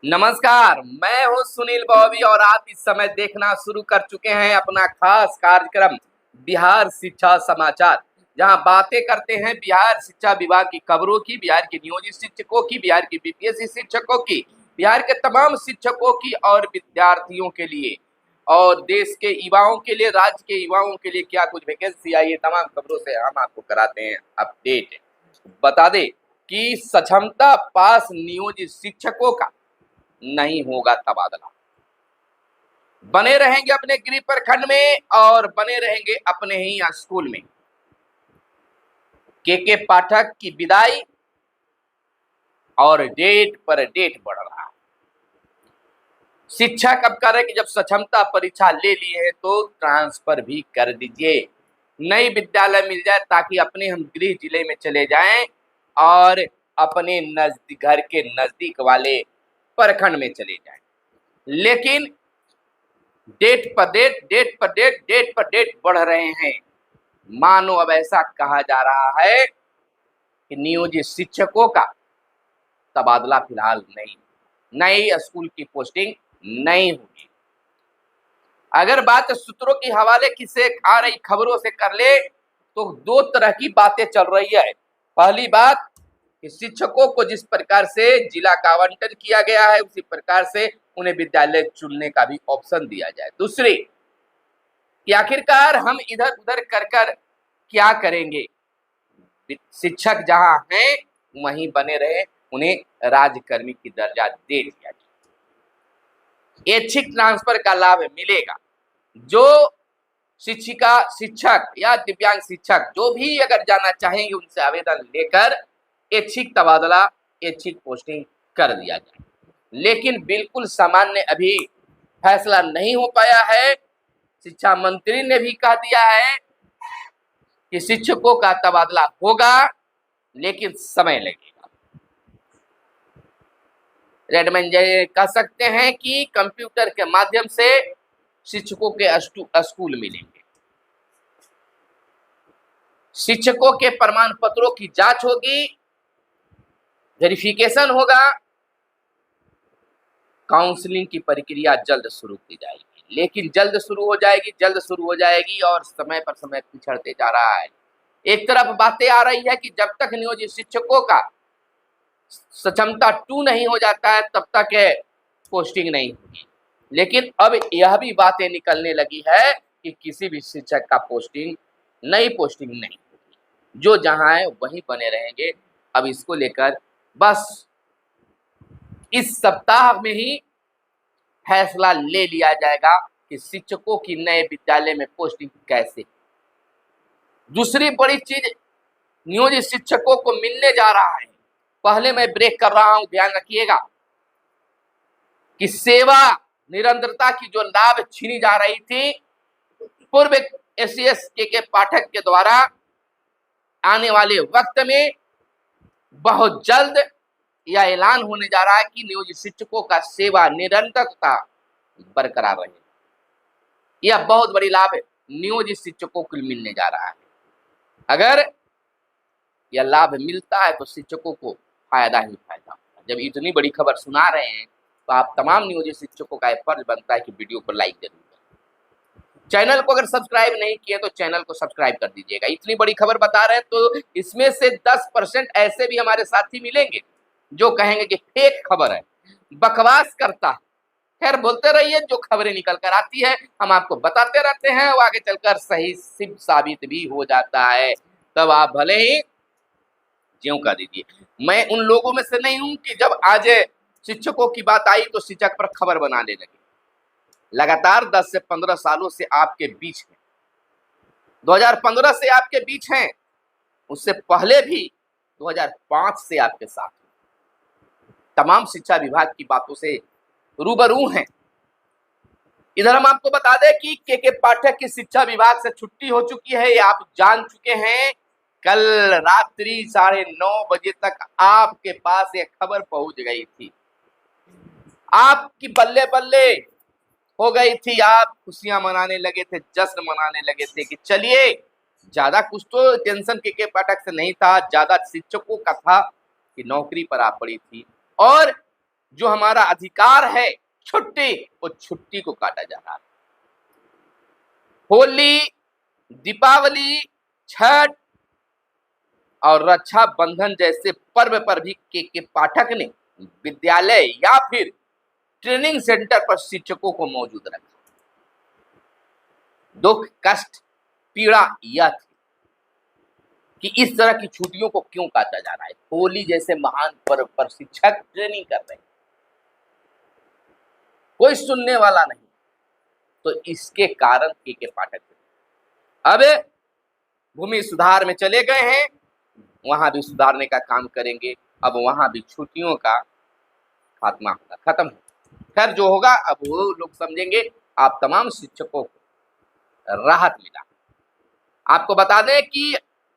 नमस्कार, मैं हूं सुनील बॉबी और आप इस समय देखना शुरू कर चुके हैं अपना खास कार्यक्रम बिहार शिक्षा समाचार, जहां बातें करते हैं बिहार शिक्षा विभाग की खबरों की, बिहार के नियोजित शिक्षकों की, बिहार के बीपीएससी शिक्षकों की, बिहार के तमाम शिक्षकों की और विद्यार्थियों के लिए और देश के युवाओं के लिए, राज्य के युवाओं के लिए क्या कुछ वैकेंसी आई है, तमाम खबरों से हम आपको कराते हैं अपडेट। बता दें कि सक्षमता पास नियोजित शिक्षकों का नहीं होगा तबादला, बने रहेंगे अपने गृह प्रखंड में और बने रहेंगे अपने ही स्कूल में। के पाठक की विदाई और डेट पर डेट बढ़ रहा है। शिक्षक अब कह रहे कि जब सक्षमता परीक्षा ले लिए है तो ट्रांसफर भी कर दीजिए, नई विद्यालय मिल जाए ताकि अपने हम गृह जिले में चले जाएं और अपने नजदीक घर के नजदीक वाले प्रखंड में चले जाएं। लेकिन डेट पर डेट बढ़ रहे हैं। मानो अब ऐसा कहा जा रहा है कि नियोजित शिक्षकों का तबादला फिलहाल नहीं, नई स्कूल की पोस्टिंग नहीं होगी। अगर बात सूत्रों के हवाले की से आ रही खबरों से कर ले तो दो तरह की बातें चल रही है। पहली बात कि शिक्षकों को जिस प्रकार से जिला का आवंटन किया गया है उसी प्रकार से उन्हें विद्यालय चुनने का भी ऑप्शन दिया जाए। दूसरी कि आखिरकार हम इधर उधर कर कर क्या करेंगे, शिक्षक जहां हैं वहीं बने रहे, उन्हें राजकर्मी की दर्जा दे दिया जाए। ऐच्छिक ट्रांसफर का लाभ मिलेगा। जो शिक्षिका शिक्षक या दिव्यांग शिक्षक जो भी अगर जाना चाहेंगे उनसे आवेदन लेकर ऐच्छिक तबादला, ऐच्छिक पोस्टिंग कर दिया जाए। लेकिन बिल्कुल सामान्य अभी फैसला नहीं हो पाया है। शिक्षा मंत्री ने भी कह दिया है कि शिक्षकों का तबादला होगा लेकिन समय लगेगा। रेडमैन जी कह सकते हैं कि कंप्यूटर के माध्यम से शिक्षकों के स्कूल मिलेंगे, शिक्षकों के प्रमाण पत्रों की जांच होगी, वेरिफिकेशन होगा, काउंसलिंग की प्रक्रिया जल्द शुरू की जाएगी। लेकिन जल्द शुरू हो जाएगी और समय पर समय पिछड़ते जा रहा है। एक तरफ बातें आ रही है कि जब तक नियोजित शिक्षकों का सक्षमता 2 नहीं हो जाता है तब तक पोस्टिंग नहीं होगी। लेकिन अब यह भी बातें निकलने लगी है कि किसी भी शिक्षक का नई पोस्टिंग नहीं होगी, जो जहां है वहीं बने रहेंगे। अब इसको लेकर बस इस सप्ताह में ही फैसला ले लिया जाएगा कि शिक्षकों की नए विद्यालय में पोस्टिंग कैसे। दूसरी बड़ी चीज नियोजित शिक्षकों को मिलने जा रहा है। पहले मैं ब्रेक कर रहा हूं, ध्यान रखिएगा कि सेवा निरंतरता की जो लाभ छीनी जा रही थी पूर्व एससीएस के पाठक के द्वारा, आने वाले वक्त में बहुत जल्द यह ऐलान होने जा रहा है कि नियोजित शिक्षकों का सेवा निरंतरता बरकरार रहे। यह बहुत बड़ी लाभ नियोजित शिक्षकों को मिलने जा रहा है। अगर यह लाभ मिलता है तो शिक्षकों को फायदा ही फायदा होगा। जब इतनी बड़ी खबर सुना रहे हैं तो आप तमाम नियोजित शिक्षकों का फर्ज बनता है कि वीडियो को लाइक जरूर करें। चैनल को अगर सब्सक्राइब नहीं किए तो चैनल को सब्सक्राइब कर दीजिएगा। इतनी बड़ी खबर बता रहे हैं तो इसमें से 10% ऐसे भी हमारे साथी मिलेंगे जो कहेंगे कि फेक खबर है, बकवास करता है। खैर, बोलते रहिए, जो खबरें निकल कर आती है हम आपको बताते रहते हैं, वो आगे चलकर सही सिद्ध साबित भी हो जाता है। तब आप भले ही ज्यों कर दीजिए। मैं उन लोगों में से नहीं हूं कि जब आज शिक्षकों की बात आई तो शिक्षक पर खबर बनाने लगे। लगातार 10 से 15 सालों से आपके बीच हैं, 2015 से आपके बीच हैं, उससे पहले भी 2005 से आपके साथ, तमाम शिक्षा विभाग की बातों से रूबरू हैं। इधर हम आपको बता दें कि के पाठक की शिक्षा विभाग से छुट्टी हो चुकी है, ये आप जान चुके हैं। कल रात्रि 9:30 बजे तक आपके पास ये खबर पहुंच गई थी, आपकी बल्ले बल्ले हो गई थी, आप खुशियां मनाने लगे थे, जश्न मनाने लगे थे कि चलिए, ज्यादा कुछ तो टेंशन के पाठक से नहीं था, ज्यादा शिक्षकों का था कि नौकरी पर आप पड़ी थी। और जो हमारा अधिकार है छुट्टी, वो छुट्टी को काटा जा रहा है। होली, दीपावली, छठ और रक्षाबंधन जैसे पर्व पर भी के पाठक ने विद्यालय या फिर ट्रेनिंग सेंटर पर शिक्षकों को मौजूद रखा। दुख, कष्ट, पीड़ा यह थी कि इस तरह की छुट्टियों को क्यों काटा जा रहा है। होली जैसे महान पर्व पर शिक्षक ट्रेनिंग कर रहे हैं, कोई सुनने वाला नहीं। तो इसके कारण के पाठक अब भूमि सुधार में चले गए हैं, वहां भी सुधारने का काम करेंगे। अब वहां भी छुट्टियों का खात्मा होगा, खत्म होगा। खैर जो होगा अब वो लोग समझेंगे। आप तमाम शिक्षकों को राहत मिला। आपको बता दें कि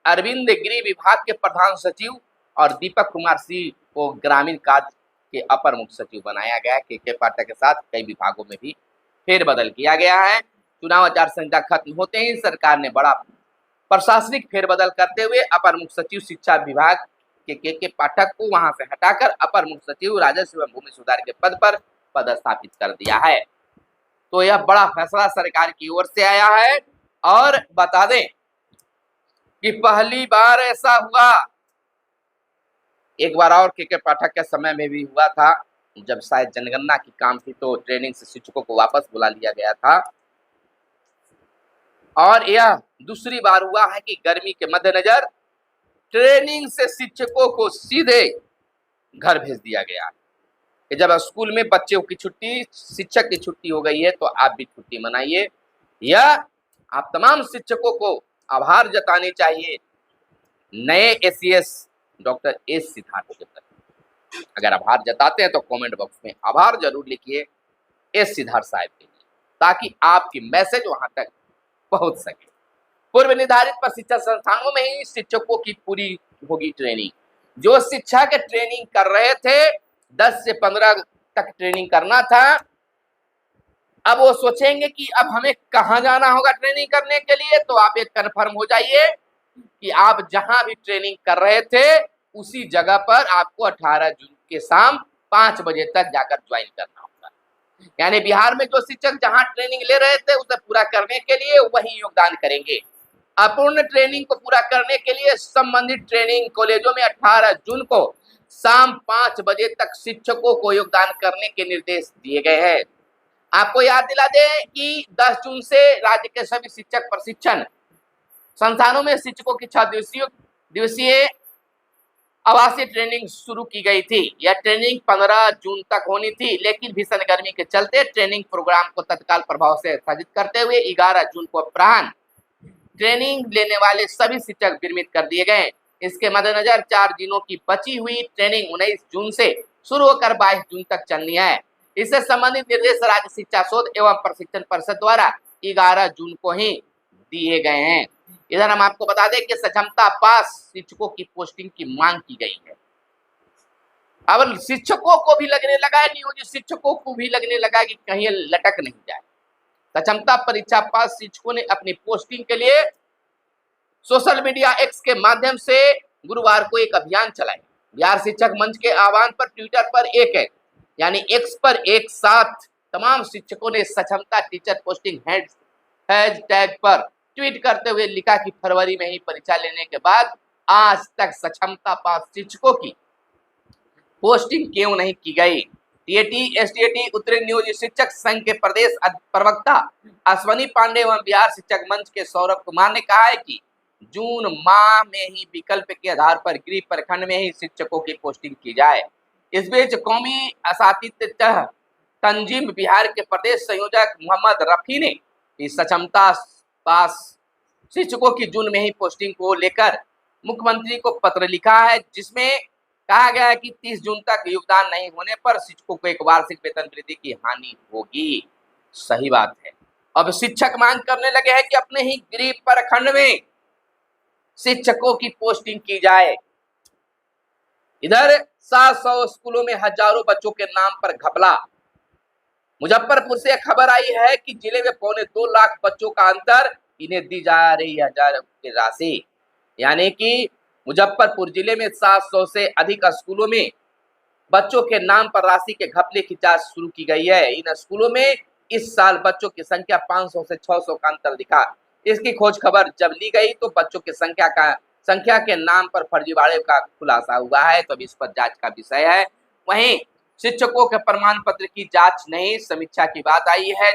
अरविंद गिरी विभाग के प्रधान सचिव और दीपक कुमार सिंह को ग्रामीण कार्य के अपर मुख्य सचिव बनाया गया। के पाठक के साथ कई विभागों में भी फेरबदल किया गया है। चुनाव आचार संहिता खत्म होते ही सरकार ने बड़ा प्रशासनिक फेरबदल करते हुए अपर मुख्य सचिव शिक्षा विभाग के पाठक को वहां से हटाकर अपर मुख्य सचिव राजस्व एवं भूमि सुधार के पद पर पदस्थापित कर दिया है। तो यह बड़ा फैसला सरकार की ओर से आया है। और बता दें कि पहली बार ऐसा हुआ, एक बार और के पाठक के समय में भी हुआ था, जब शायद जनगणना की काम थी तो ट्रेनिंग से शिक्षकों को वापस बुला लिया गया था। और यह दूसरी बार हुआ है कि गर्मी के मद्देनजर ट्रेनिंग से शिक्षकों को सीधे घर भेज दिया गया कि जब स्कूल में बच्चों की छुट्टी, शिक्षक की छुट्टी हो गई है तो आप भी छुट्टी मनाइए। यह आप तमाम शिक्षकों को आभार जताने चाहिए नए एसीएस डॉक्टर एस सिद्धार्थ के प्रति। अगर आभार जताते हैं तो कमेंट बॉक्स में आभार जरूर लिखिए एस सिद्धार्थ साहब के लिए, ताकि आपकी मैसेज वहां तक पहुंच सके। पूर्व निर्धारित प्रशिक्षण संस्थानों में ही शिक्षकों की पूरी होगी ट्रेनिंग। जो शिक्षा के ट्रेनिंग कर रहे थे 10 से 15 तक ट्रेनिंग करना था, अब वो सोचेंगे कि अब हमें कहाँ जाना होगा ट्रेनिंग करने के लिए। तो आप एक कन्फर्म हो जाइए कि आप जहां भी ट्रेनिंग कर रहे थे उसी जगह पर आपको 18 जून के शाम 5 बजे तक जाकर ज्वाइन करना होगा। यानी बिहार में जो शिक्षक जहां ट्रेनिंग ले रहे थे उसे पूरा करने के लिए वही योगदान करेंगे। अपूर्ण ट्रेनिंग को पूरा करने के लिए संबंधित ट्रेनिंग कॉलेजों में 18 जून को शाम 5 बजे तक शिक्षकों को योगदान करने के निर्देश दिए गए हैं। आपको याद दिला दें कि 10 जून से राज्य के सभी शिक्षक प्रशिक्षण संस्थानों में शिक्षकों की 6 दिवसीय आवासीय ट्रेनिंग शुरू की गई थी। यह ट्रेनिंग 15 जून तक होनी थी, लेकिन भीषण गर्मी के चलते ट्रेनिंग प्रोग्राम को तत्काल प्रभाव से स्थगित करते हुए 11 जून को अपराह्न ट्रेनिंग लेने वाले सभी शिक्षक विरमित कर दिए गए। इसके मद्देनजर 4 दिनों की बची हुई ट्रेनिंग 19 जून से शुरू होकर 22 जून तक चलनी है। इससे संबंधित निर्देश राज्य शिक्षा शोध एवं प्रशिक्षण परिषद द्वारा 11 जून को ही दिए गए हैं। इधर हम आपको बता दें कि सक्षमता पास शिक्षकों की पोस्टिंग की मांग की गई है। अब शिक्षकों को भी लगने लगा है, नियोजित शिक्षकों को भी लगने लगा कि कहीं लटक नहीं जाए। सक्षमता परीक्षा पास शिक्षकों ने अपनी पोस्टिंग के लिए सोशल मीडिया एक्स के माध्यम से गुरुवार को एक अभियान चलाया। बिहार शिक्षक मंच के आह्वान पर ट्विटर पर यानी एक्स पर एक साथ तमाम शिक्षकों ने सक्षमता टीचर पोस्टिंग हैशटैग पर ट्वीट करते हुए लिखा कि फरवरी में ही परीक्षा लेने के बाद आज तक सक्षमता पास शिक्षकों की पोस्टिंग क्यों नहीं की गई। टीएटी एसटीएटी उत्तरी नियोजित शिक्षक संघ के प्रदेश प्रवक्ता अश्वनी पांडे एवं बिहार शिक्षक मंच के सौरभ कुमार ने कहा है कि जून माह में ही विकल्प के आधार पर गृह प्रखंड में ही शिक्षकों की पोस्टिंग की जाए। इस बीच कौमी असातित्य तंजीम बिहार के प्रदेश संयोजक मोहम्मद रफी ने इस सक्षमता पास शिक्षकों की जून में ही पोस्टिंग को लेकर मुख्यमंत्री को पत्र लिखा है, जिसमें कहा गया है कि 30 जून तक योगदान नहीं होने पर शिक्षकों को एक वार्षिक वेतन वृद्धि की हानि होगी। सही बात है। अब शिक्षक मांग करने लगे हैं कि अपने ही गृह प्रखंड में शिक्षकों की पोस्टिंग की जाए। इधर 700 स्कूलों में हजारों बच्चों के नाम पर घपला। मुजफ्फरपुर से खबर आई है कि जिले में 2.25 लाख बच्चों का अंतर, इन्हें दी जा रही 1000 की राशि। यानी कि मुजफ्फरपुर जिले में 700 से अधिक स्कूलों में बच्चों के नाम पर राशि के घपले की जांच शुरू की गई है। इन स्कूलों में इस साल बच्चों की संख्या 500 से 600 का अंतर दिखा। इसकी खोज खबर जब ली गई तो बच्चों की संख्या के नाम पर फर्जीवाड़े का खुलासा हुआ है, तो अब इस पर जांच का विषय है। वहीं शिक्षकों के प्रमाण पत्र की जांच नहीं, समीक्षा की बात आई है।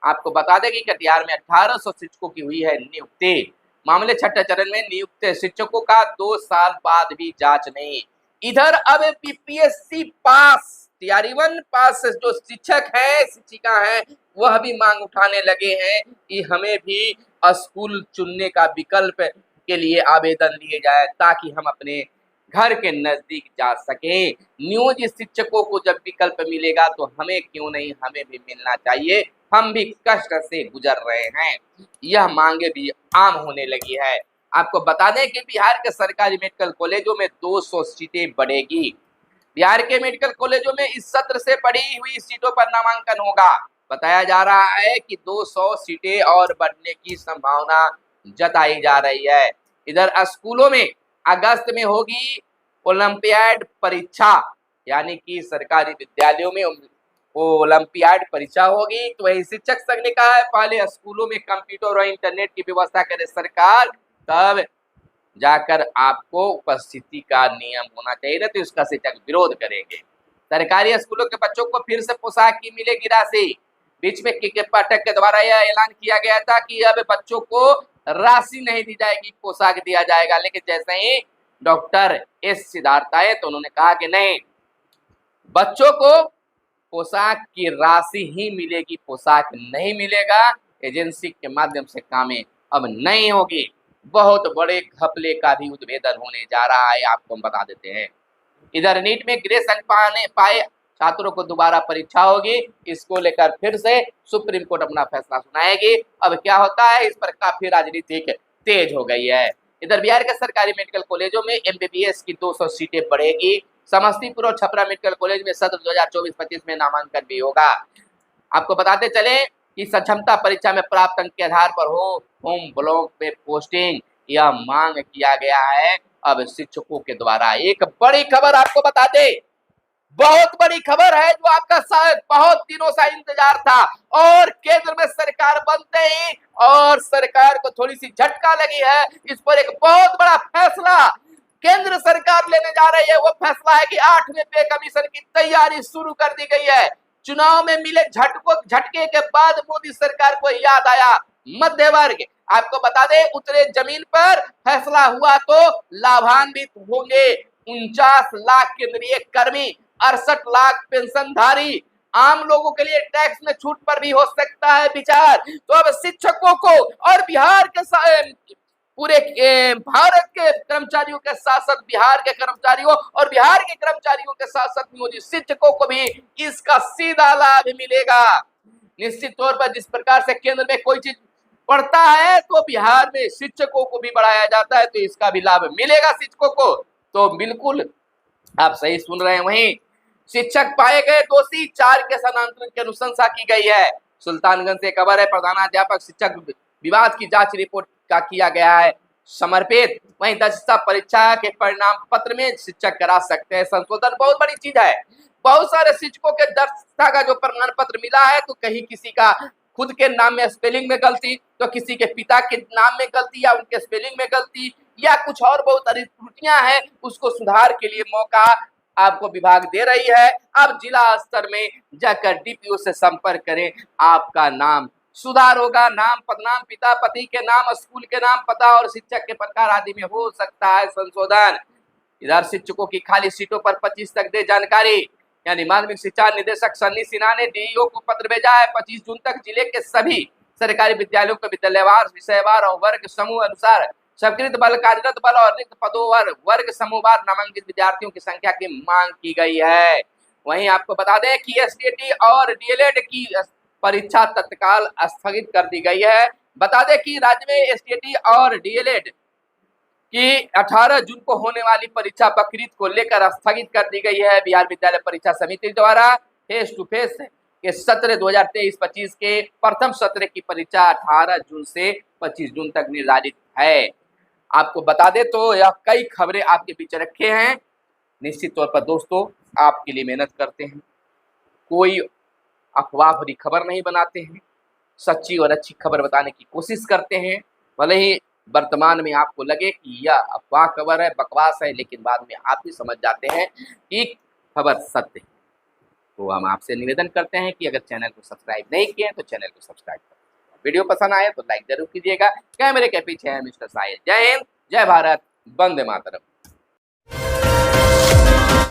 आपको बता दें कि कटिहार में 1800 शिक्षकों की हुई है नियुक्ति। मामले छठे चरण में नियुक्त शिक्षकों का 2 साल बाद भी जांच नहीं। इधर अब बीपीएससी पास टीआरई-1 पास जो शिक्षक है, शिक्षिका है, वह भी मांग उठाने लगे हैं कि हमें भी स्कूल चुनने का विकल्प के लिए आवेदन लिए जाए ताकि हम अपने घर के नजदीक जा सकें। नियोजित शिक्षकों को जब विकल्प मिलेगा तो हमें क्यों नहीं, हमें भी मिलना चाहिए, हम भी कष्ट से गुजर रहे हैं। यह मांगे भी आम होने लगी है। आपको बता दें कि बिहार के सरकारी मेडिकल कॉलेजों में 200 सीटें बढ़ेगी। बिहार के मेडिकल कॉलेजों में इस सत्र से बढ़ी हुई सीटों पर नामांकन होगा। बताया जा रहा है कि 200 सीटें और बढ़ने की संभावना जताई जा रही है। इधर स्कूलों में अगस्त में होगी ओलंपियाड परीक्षा, यानी कि सरकारी विद्यालयों में ओलंपियाड परीक्षा होगी। तो वही शिक्षक संघ ने कहा है पहले स्कूलों में कंप्यूटर और इंटरनेट की व्यवस्था करे सरकार, तब जाकर आपको उपस्थिति का नियम होना चाहिए, ना तो इसका शिक्षक विरोध करेंगे। सरकारी स्कूलों के बच्चों को फिर से पोशाक की मिलेगी राशि। बीच में के पाठक के द्वारा यह ऐलान किया गया था कि अब बच्चों को राशि नहीं दी जाएगी, पोशाक दिया जाएगा। लेकिन जैसे ही डॉक्टर एस सिद्धार्थ आए तो उन्होंने कहा कि नहीं, बच्चों को पोशाक की राशि ही मिलेगी, पोशाक नहीं मिलेगा। एजेंसी के माध्यम से कामें अब नहीं होगी। बहुत बड़े घपले का भी उद्भेदन होने जा रहा है, आपको हम बता देते हैं। इधर नीट में ग्रेस अंक पाए छात्रों को दोबारा परीक्षा होगी। इसको लेकर फिर से सुप्रीम कोर्ट अपना फैसला सुनाएगी। अब क्या होता है, इस पर काफी राजनीतिक तेज हो गई है। इधर बिहार के सरकारी मेडिकल कॉलेजों में एमबीबीएस की 200 सीटें बढ़ेगी। समस्तीपुर और छपरा मेडिकल कॉलेज में सत्र 2024-25 में नामांकन भी होगा। आपको बताते चले कि सक्षमता परीक्षा में प्राप्त अंक के आधार पर होम ब्लॉक में पोस्टिंग, यह मांग किया गया है अब शिक्षकों के द्वारा। एक बड़ी खबर आपको बता दे, बहुत बड़ी खबर है जो आपका शायद बहुत दिनों से इंतजार था, और केंद्र में सरकार बनते ही और सरकार को थोड़ी सी झटका लगी है। इस पर एक बहुत बड़ा फैसला केंद्र सरकार लेने जा रही है। वो फैसला है कि 8वें पे कमीशन की तैयारी शुरू कर दी गई है। चुनाव में मिले झटके के बाद मोदी सरकार को याद आया मध्य वर्ग। आपको बता दें उतरे जमीन पर, फैसला हुआ तो लाभान्वित होंगे 49 लाख केंद्रीय कर्मी, 68 लाख पेंशनधारी। आम लोगों के लिए टैक्स में छूट पर भी हो सकता है विचार। तो अब शिक्षकों को और बिहार के पूरे भारत के कर्मचारियों के साथ साथ बिहार के कर्मचारियों और बिहार के कर्मचारियों के साथ साथ नियोजित शिक्षकों को भी इसका सीधा लाभ मिलेगा। निश्चित तौर पर जिस प्रकार से केंद्र में कोई चीज बढ़ता है तो बिहार में शिक्षकों को भी बढ़ाया जाता है, तो इसका भी लाभ मिलेगा शिक्षकों को। तो बिल्कुल आप सही सुन रहे हैं। वहीं शिक्षक पाए गए दोषी, 4 के स्थानांतरण की अनुशंसा की गई है। सुल्तानगंज से खबर है, प्रधानाध्यापक शिक्षक विवाद की जांच रिपोर्ट का किया गया है समर्पित। वहीं दक्षता परीक्षा के परिणाम पत्र में शिक्षक करा सकते हैं संशोधन। बहुत बड़ी चीज है। बहुत सारे शिक्षकों के दक्षता का जो प्रमाण पत्र मिला है, तो कहीं किसी का खुद के नाम में स्पेलिंग में गलती, तो किसी के पिता के नाम में गलती या उनके स्पेलिंग में गलती, या कुछ और बहुत सारी त्रुटियां हैं, उसको सुधार के लिए मौका आपको विभाग दे रही है। अब जिला स्तर में जाकर डीपीओ से संपर्क करें, आपका नाम सुधार होगा। नाम, पदनाम, पिता पति के नाम, स्कूल के नाम, पता और शिक्षक के प्रकार आदि में हो सकता है संशोधन। इधर शिक्षकों की खाली सीटों पर 25 तक दे जानकारी, यानी माध्यमिक शिक्षा निदेशक सन्नी सिन्हा ने डीईओ को पत्र भेजा है। 25 जून तक जिले के सभी सरकारी विद्यालयों को विद्यालयवार, विषयवार और वर्ग समूह अनुसार स्वीकृत बल, कार्यरत बल और रिक्त पदों वर्ग समूहवार नामांकित विद्यार्थियों की संख्या की मांग की गई है। वहीं आपको बता दें कि एसटीटी और डीएलएड की परीक्षा तत्काल स्थगित कर दी गई है। बता दें कि राज्य में एसटीटी और डीएलएड की 18 जून को होने वाली परीक्षा बकरीद को लेकर स्थगित कर दी गई है। बिहार विद्यालय परीक्षा समिति द्वारा फेस टू फेस के सत्र 2023-25 के प्रथम सत्र की परीक्षा 18 जून से 25 जून तक निर्धारित है। आपको बता दें तो यह कई खबरें आपके बीच रखे हैं। निश्चित तौर पर दोस्तों आपके लिए मेहनत करते हैं, कोई अफवाह भरी खबर नहीं बनाते हैं, सच्ची और अच्छी खबर बताने की कोशिश करते हैं। भले ही वर्तमान में आपको लगे कि यह अफवाह खबर है, बकवास है, लेकिन बाद में आप भी समझ जाते हैं कि खबर सत्य है। तो हम आपसे निवेदन करते हैं कि अगर चैनल को सब्सक्राइब नहीं किए तो चैनल को सब्सक्राइब करें, वीडियो पसंद आए तो लाइक जरूर कीजिएगा। कैमरे के पीछे है मिस्टर साहिल। जय हिंद, जय भारत, वंदे मातरम।